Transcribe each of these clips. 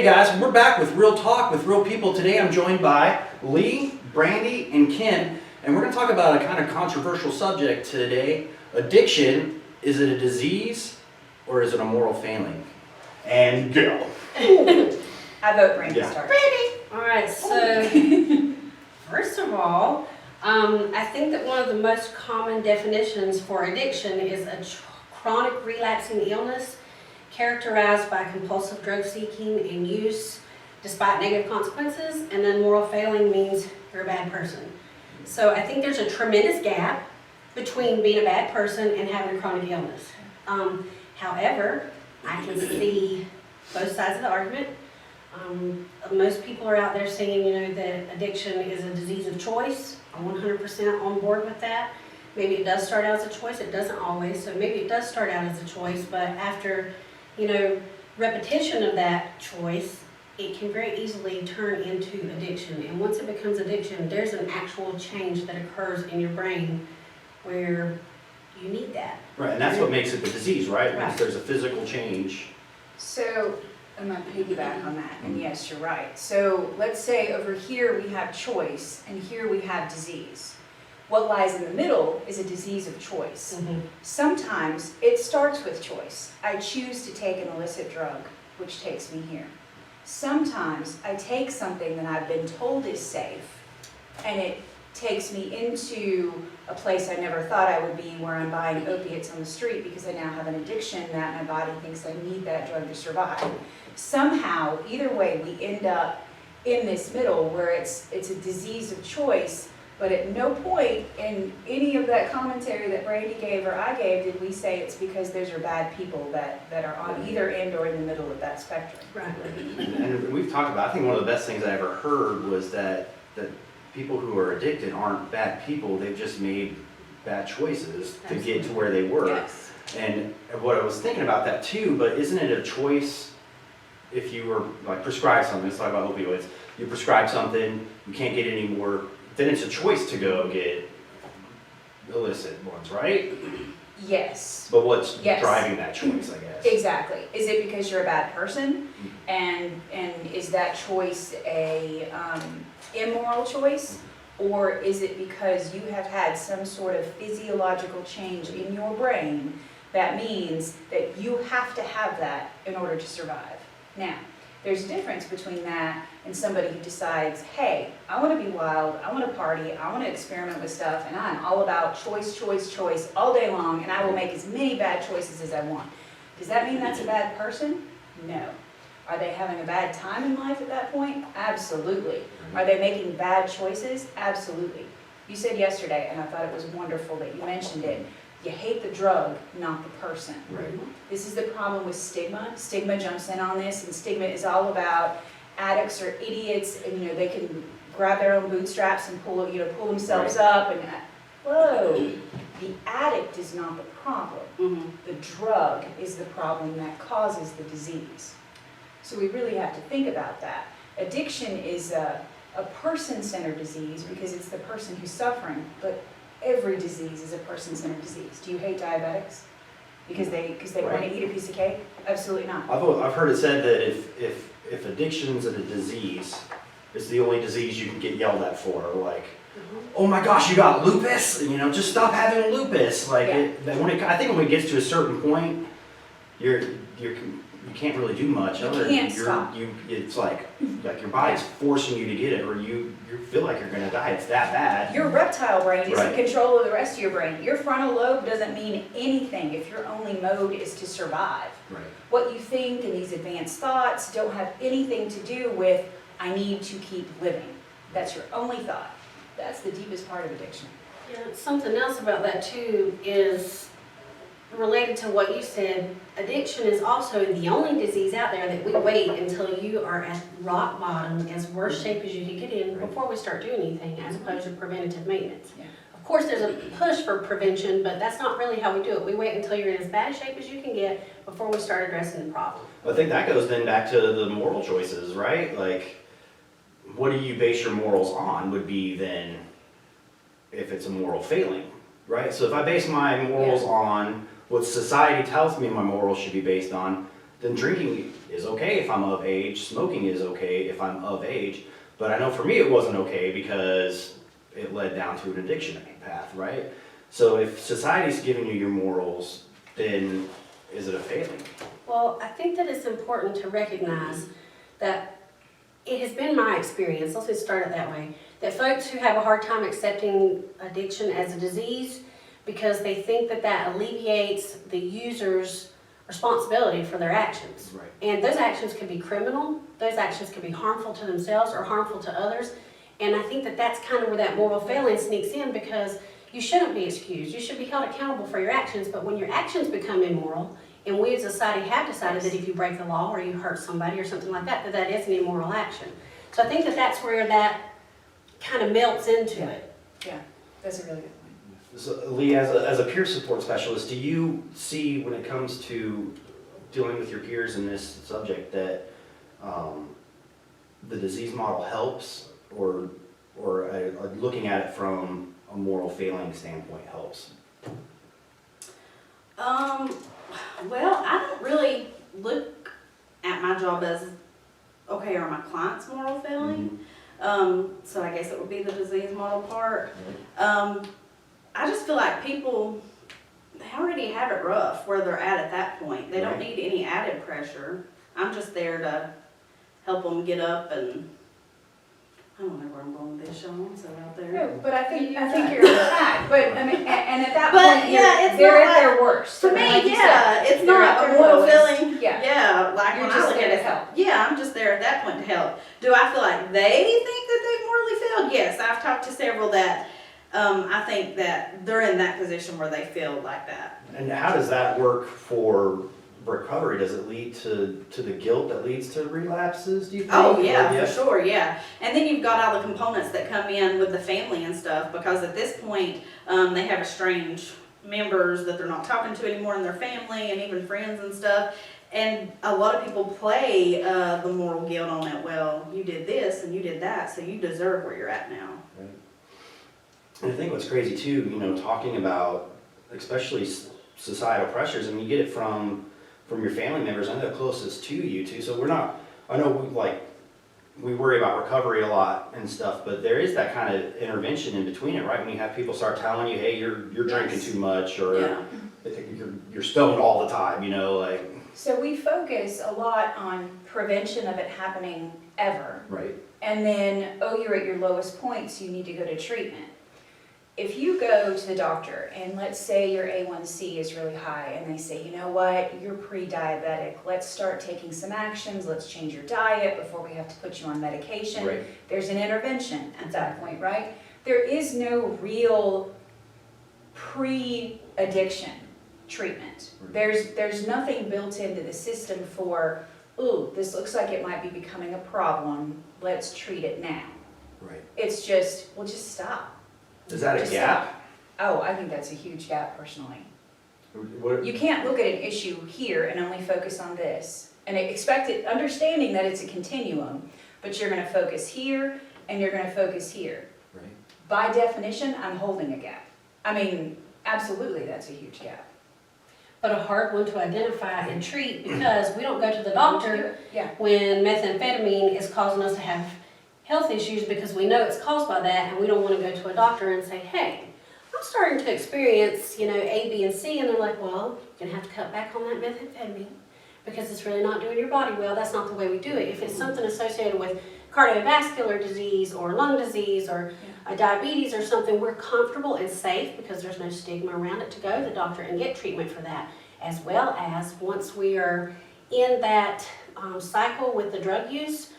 guys, we're back with Real Talk with Real People. Today I'm joined by Lee, Brandy, and Ken, and we're going to talk about a kind of controversial subject today. Addiction, is it a disease or is it a moral failing? And go. I vote Brandy starts. Brandy! Alright, so first of all, I think that one of the most common definitions for addiction is a chronic relapsing illness characterized by compulsive drug seeking and use despite negative consequences, and then moral failing means you're a bad person. So I think there's a tremendous gap between being a bad person and having a chronic illness. However, I can see both sides of the argument. Most people are out there saying, you know, that addiction is a disease of choice. I'm 100% on board with that. Maybe it does start out as a choice, it doesn't always, so maybe it does start out as a choice, but after, you know, repetition of that choice, it can very easily turn into addiction. And once it becomes addiction, there's an actual change that occurs in your brain where you need that. Right, and that's what makes it the disease, right? Because Right. there's a physical change. So I'm going to piggyback on that, and yes, you're right. So let's say over here we have choice, and here we have disease. What lies in the middle is a disease of choice. Sometimes it starts with choice. I choose to take an illicit drug, which takes me here. Sometimes I take something that I've been told is safe, and it takes me into a place I never thought I would be, where I'm buying opiates on the street because I now have an addiction that my body thinks I need that drug to survive. Somehow, either way, we end up in this middle where it's a disease of choice, but at no point in any of that commentary that Brandy gave or I gave did we say it's because those are bad people that are on either end or in the middle of that spectrum. Right. And we've talked about, I think one of the best things I ever heard was that people who are addicted aren't bad people, they've just made bad choices to get to where they were. Yes. And what I was thinking about that too, but isn't it a choice if you were like prescribed something, let's talk about opioids, you prescribe something, you can't get any more, then it's a choice to go get illicit ones, right? Yes. But what's Yes. driving that choice, I guess? Exactly. Is it because you're a bad person? And is that choice a immoral choice? Or is it because you have had some sort of physiological change in your brain that means that you have to have that in order to survive? Now, there's a difference between that and somebody who decides, hey, I want to be wild, I want to party, I want to experiment with stuff, and I'm all about choice, choice, choice all day long, and I will make as many bad choices as I want. Does that mean that's a bad person? No. Are they having a bad time in life at that point? Absolutely. Are they making bad choices? Absolutely. You said yesterday, and I thought it was wonderful that you mentioned it, you hate the drug, not the person. Right. This is the problem with stigma. Stigma jumps in on this, and stigma is all about addicts or idiots, and you know they can grab their own bootstraps and pull themselves up. And whoa, the addict is not the problem. The drug is the problem that causes the disease. So we really have to think about that. Addiction is a person-centered disease because it's the person who's suffering, but every disease is a person-centered disease. Do you hate diabetics because they want to eat a piece of cake? Absolutely not. I've heard it said that if addiction's a disease, it's the only disease you can get yelled at for. Like, oh my gosh, you got lupus? You know, just stop having lupus. Like, Yeah. I think when it gets to a certain point, you can't really do much. You other than can't stop. It's like your body's forcing you to get it, or you feel like you're gonna die. It's that bad. Your reptile brain is Right. in control of the rest of your brain. Your frontal lobe doesn't mean anything if your only mode is to survive. Right. What you think and these advanced thoughts don't have anything to do with, I need to keep living. That's your only thought. That's the deepest part of addiction. Yeah, something else about that too is related to what you said. Addiction is also the only disease out there that we wait until you are at rock bottom, as worst shape as you can get in, before we start doing anything, as opposed to preventative maintenance. Yeah. Of course, there's a push for prevention, but that's not really how we do it. We wait until you're in as bad shape as you can get before we start addressing the problem. I think that goes then back to the moral choices, right? Like, what do you base your morals on would be then if it's a moral failing, right? So if I base my morals on what society tells me my morals should be based on, then drinking is okay if I'm of age, smoking is okay if I'm of age. But I know for me it wasn't okay because it led down to an addiction path, right? So if society's giving you your morals, then is it a failing? Well, I think that it's important to recognize that it has been my experience, let's just start it that way, that folks who have a hard time accepting addiction as a disease because they think that that alleviates the user's responsibility for their actions. Right. And those actions can be criminal, those actions can be harmful to themselves or harmful to others. And I think that that's kind of where that moral failing sneaks in, because you shouldn't be excused. You should be held accountable for your actions, but when your actions become immoral, and we as a society have decided that if you break the law or you hurt somebody or something like that, that that is an immoral action. So I think that that's where that kind of melts into it. Yeah, that's a really good point. So Lee, as a peer support specialist, do you see when it comes to dealing with your peers in this subject that the disease model helps, or looking at it from a moral failing standpoint helps? Well, I don't really look at my job as, okay, are my clients moral failing? So I guess it would be the disease model part. I just feel like people, they already have it rough where they're at that point. They don't need any added pressure. I'm just there to help them get up, and I don't know where I'm going with this, Sean, so out there. No, but I think you're on track, but I mean, and at that But, point, yeah, it's they're not at their worst. For Like me, you yeah, said, it's they're at not a their moral lowest. feeling. Yeah. Yeah, like You're when just I look there at to it, help. yeah, I'm just there at that point to help. Do I feel like they think that they've morally failed? Yes, I've talked to several that I think that they're in that position where they feel like that. And how does that work for recovery? Does it lead to the guilt that leads to relapses, do you think? Oh, yeah, Or- for sure, yeah. And then you've got all the components that come in with the family and stuff, because at this point, they have estranged members that they're not talking to anymore in their family, and even friends and stuff. And a lot of people play the moral guilt on it. Well, you did this and you did that, so you deserve where you're at now. Right. And I think what's crazy too, talking about especially societal pressures, and you get it from your family members and the closest to you too. So I know we worry about recovery a lot and stuff, but there is that kind of intervention in between it, right? When you have people start telling you, hey, you're drinking too much, or Yeah. you're stoned all the time, So we focus a lot on prevention of it happening ever. Right. And then, oh, you're at your lowest point, so you need to go to treatment. If you go to the doctor and let's say your A1C is really high and they say, you know what, you're pre-diabetic, let's start taking some actions, let's change your diet before we have to put you on medication. Right. There's an intervention at that point, right? There is no real pre-addiction treatment. There's nothing built into the system for, ooh, this looks like it might be becoming a problem, let's treat it now. Right. It's just, well, just stop. Is that a Just gap? Oh, I think that's a huge gap personally. What, You can't look at an issue here and only focus on this. And expect it, understanding that it's a continuum, but you're gonna focus here and you're gonna focus here. right. By definition, I'm holding a gap. I mean, absolutely, that's a huge gap. But a hard one to identify and treat, because we don't go to the doctor Yeah. when methamphetamine is causing us to have health issues, because we know it's caused by that, and we don't want to go to a doctor and say, hey, I'm starting to experience, A, B, and C, and they're like, well, you're gonna have to cut back on that methamphetamine because it's really not doing your body well. That's not the way we do it. If it's something associated with cardiovascular disease or lung disease or diabetes or something, we're comfortable and safe because there's no stigma around it to go to the doctor and get treatment for that. As well as once we are in that cycle with the drug use,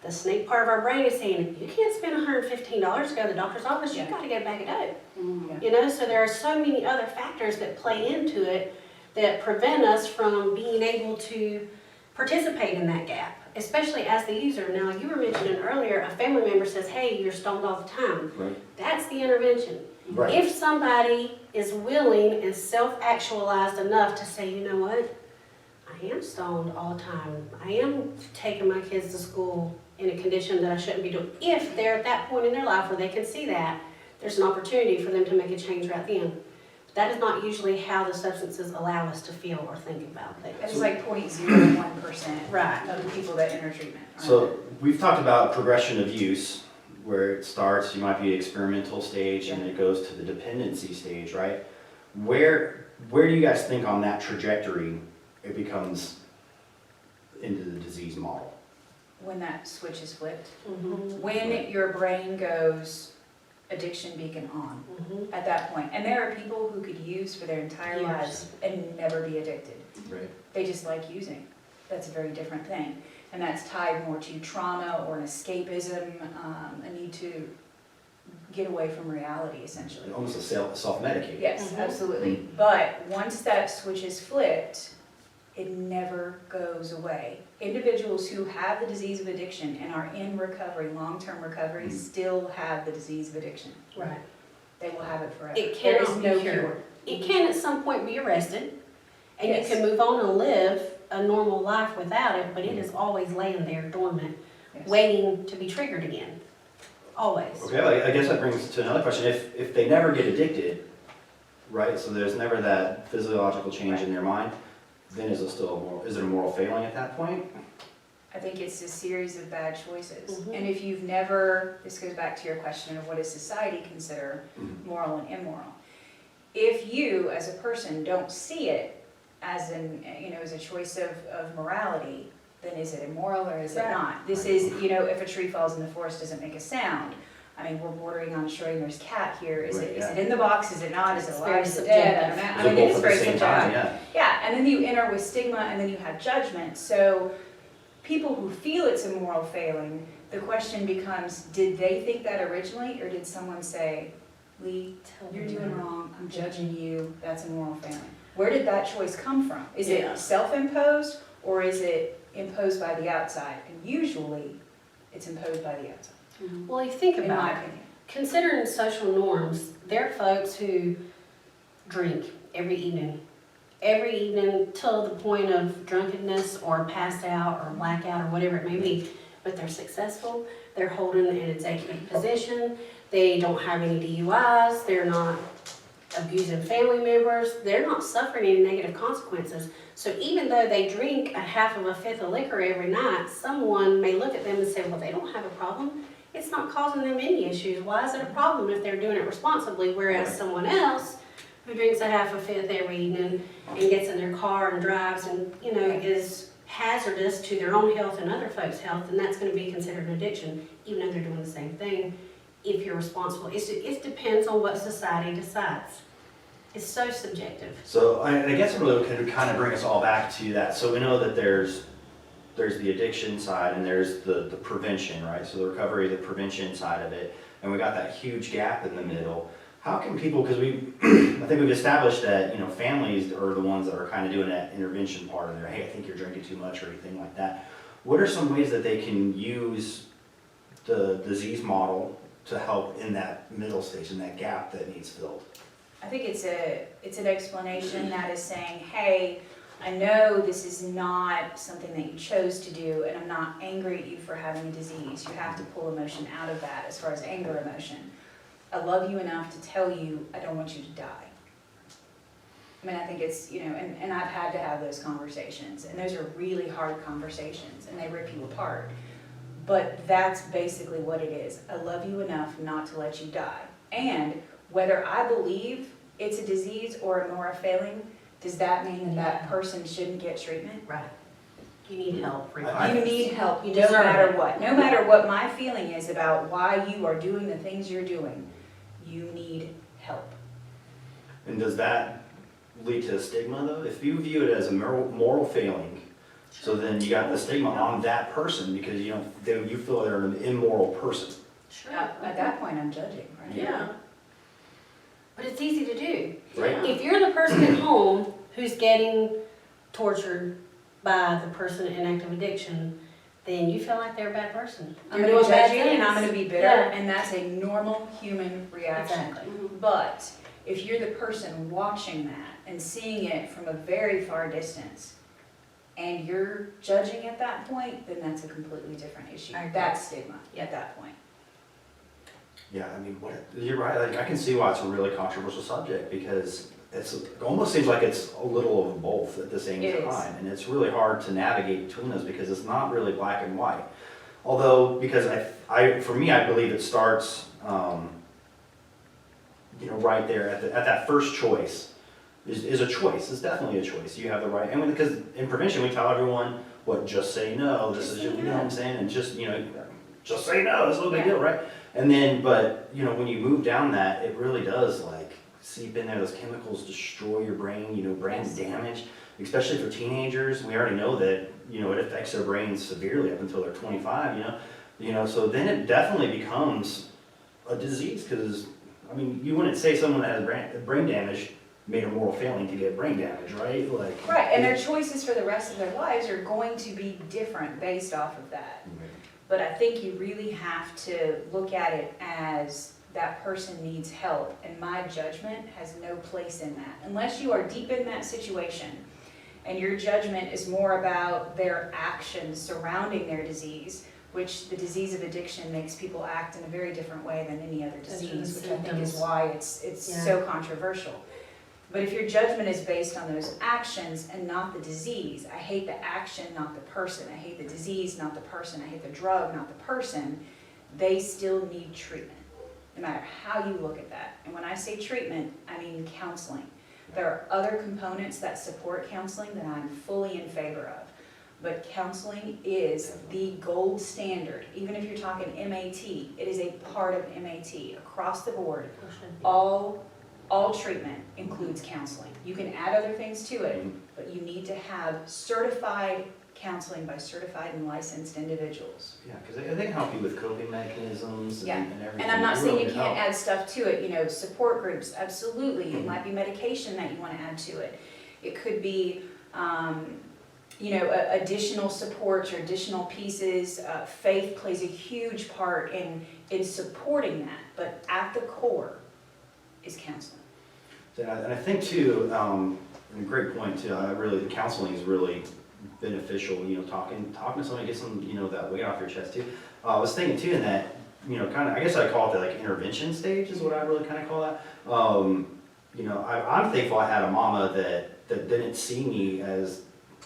the snake part of our brain is saying, you can't spend $115 to go to the doctor's office, you've got to get a bag of dope. So there are so many other factors that play into it that prevent us from being able to participate in that gap, especially as the user. Now, you were mentioning earlier, a family member says, hey, you're stoned all the time. Right. That's the intervention. Right. If somebody is willing and self-actualized enough to say, you know what, I am stoned all the time. I am taking my kids to school in a condition that I shouldn't be doing. If they're at that point in their life where they can see that, there's an opportunity for them to make a change right then. that is not usually how the substances allow us to feel or think about things. It's like 0.01% Right. of the people that enter treatment. are- So we've talked about progression of use, where it starts, you might be experimental stage and it goes to the dependency stage, right? Where do you guys think on that trajectory it becomes into the disease model? When that switch is flipped. Mhm. When your brain goes addiction beacon on, Mhm. at that point. And there are people who could use for their entire Years. lives and never be addicted. Right. They just like using. That's a very different thing. And that's tied more to trauma or an escapism, a need to get away from reality, essentially. Almost a self-medicate. Yes, Mhm. absolutely. But once that switch is flipped, it never goes away. Individuals who have the disease of addiction and are in recovery, long-term recovery, Mhm. still have the disease of addiction. Right. They will have it forever. It There is cannot no be cured. cure. It can at some point be arrested, and Yes. you can move on and live a normal life without it, but it is always laying there dormant, Yes. waiting to be triggered again. Always. Okay, I guess that brings to another question. If they never get addicted, right, so there's never that physiological change in their mind, then is it a moral failing at that point? I think it's a series of bad choices. Mhm. And if you've never, this goes back to your question of what does society consider Mhm. moral and immoral. If you, as a person, don't see it as as a choice of morality, then is it immoral or is it Right. not? This is, if a tree falls in the forest, doesn't make a sound. I mean, we're bordering on Schrodinger's cat here. Is Right, it yeah. in the box? Is it not? Is it It's alive? very Is it dead? I don't know. subjective. I They're mean, it both is at the very same subjective. time, yeah. Yeah, and then you enter with stigma, and then you have judgment. So people who feel it's a moral failing, the question becomes, did they think that originally, or did someone say, Lee, you're doing wrong, I'm judging you, that's a moral failing? Where did that choice come from? Is Yeah. it self-imposed, or is it imposed by the outside? And usually, it's imposed by the outside, Well, you think in about my it. opinion. Considering social norms, there are folks who drink every evening till the point of drunkenness or passed out or blackout or whatever it may be. But they're successful, they're holding an executive position, they don't have any DUIs, they're not abusing family members, they're not suffering any negative consequences. So even though they drink a half of a fifth of liquor every night, someone may look at them and say, well, they don't have a problem. It's not causing them any issues. Why is it a problem if they're doing it responsibly? Whereas Right. someone else who drinks a half a fifth every evening and gets in their car and drives and, is hazardous to their own health and other folks' health, and that's gonna be considered an addiction, even though they're doing the same thing, if you're responsible. It depends on what society decides. It's so subjective. So I guess it really could kind of bring us all back to that. So we know that there's the addiction side and there's the prevention, right? So the recovery, the prevention side of it, and we got that huge gap in the middle. How can people, because I think we've established that, families are the ones that are kind of doing that intervention part of their, hey, I think you're drinking too much or anything like that. What are some ways that they can use the disease model to help in that middle stage, in that gap that needs filled? I think it's an explanation that is saying, hey, I know this is not something that you chose to do, and I'm not angry at you for having a disease. You have to pull emotion out of that as far as anger emotion. I love you enough to tell you I don't want you to die. I mean, I think it's, and I've had to have those conversations, and those are really hard conversations, and they rip you apart. But that's basically what it is. I love you enough not to let you die. And whether I believe it's a disease or a moral failing, does that mean that that person shouldn't get treatment? Right. You need help. You need help, You no deserve matter it. what. No matter what my feeling is about why you are doing the things you're doing, you need help. And does that lead to a stigma though? If you view it as a moral failing, so then you got the stigma on that person because you feel they're an immoral person. Sure. At that point, I'm judging, right? Yeah. But it's easy to do. Right. If you're the person at home who's getting tortured by the person in active addiction, then you feel like they're a bad person. I'm You're gonna doing bad judge you and I'm things. gonna be bitter, Yeah. and that's a normal human reaction. Exactly. But if you're the person watching that and seeing it from a very far distance, and you're judging at that point, then that's a completely different issue. I agree. That's stigma at that point. Yeah, I mean, you're right. Like, I can see why it's a really controversial subject because it almost seems like it's a little of both at the same It is. time. And it's really hard to navigate between those because it's not really black and white. Although, because for me, I believe it starts, right there at that first choice is a choice. It's definitely a choice. You have the right, and because in prevention we tell everyone, just say no. This is, you know what I'm saying, and just say no. It's no big deal, right? And then, but when you move down that, it really does like seep in there. Those chemicals destroy your brain. Brain Yes. damage, especially for teenagers. We already know that it affects their brains severely up until they're 25. So then it definitely becomes a disease because you wouldn't say someone that has brain damage made a moral failing to get brain damage, right? Right, and their choices for the rest of their lives are going to be different based off of that. But I think you really have to look at it as that person needs help, and my judgment has no place in that. Unless you are deep in that situation, and your judgment is more about their actions surrounding their disease, which the disease of addiction makes people act in a very different way than any other Those are the disease, which I think is symptoms. why it's Yeah. so controversial. But if your judgment is based on those actions and not the disease, I hate the action, not the person. I hate the disease, not the person. I hate the drug, not the person. They still need treatment, no matter how you look at that. And when I say treatment, I mean counseling. There are other components that support counseling that I'm fully in favor of. But counseling is the gold standard. Even if you're talking MAT, it is a part of MAT across the board. All treatment includes counseling. You can add other things to it, but you need to have certified counseling by certified and licensed individuals. Yeah, because they can help you with coping mechanisms Yeah. and everything. And I'm not It saying really you can't help. add stuff to it, support groups, absolutely. It might be medication that you want to add to it. It could be, additional supports or additional pieces. Faith plays a huge part in supporting that, but at the core is counseling. And I think too, and a great point too, the counseling is really beneficial, talking to somebody, get some, that weight off your chest too. I was thinking too in that, I guess I call it the intervention stage is what I really kind of call that. I'm thankful I had a mama that didn't see me as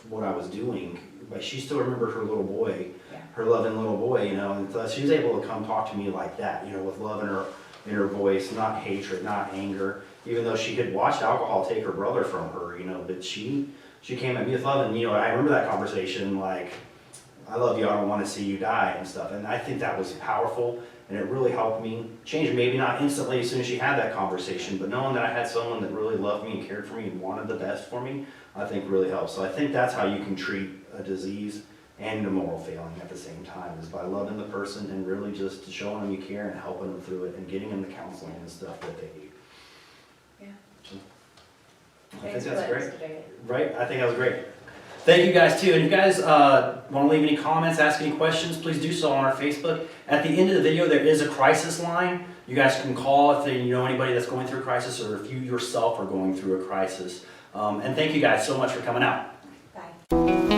what I was doing, but she still remembered her little boy, Yeah. her loving little boy, and so she was able to come talk to me like that, with love in her voice, not hatred, not anger, even though she had watched alcohol take her brother from her, but she came at me with love, and I remember that conversation like, I love you, I don't want to see you die and stuff, and I think that was powerful, and it really helped me change, maybe not instantly as soon as she had that conversation, but knowing that I had someone that really loved me and cared for me and wanted the best for me, I think really helps. So I think that's how you can treat a disease and a moral failing at the same time, is by loving the person and really just showing them you care and helping them through it and getting them the counseling and stuff that they need. Yeah. So, I Thanks think for that's letting great. us debate it. Right? I think that was great. Thank you guys too. And if you guys want to leave any comments, ask any questions, please do so on our Facebook. At the end of the video, there is a crisis line. You guys can call if you know anybody that's going through a crisis or if you yourself are going through a crisis. And thank you guys so much for coming out. Bye.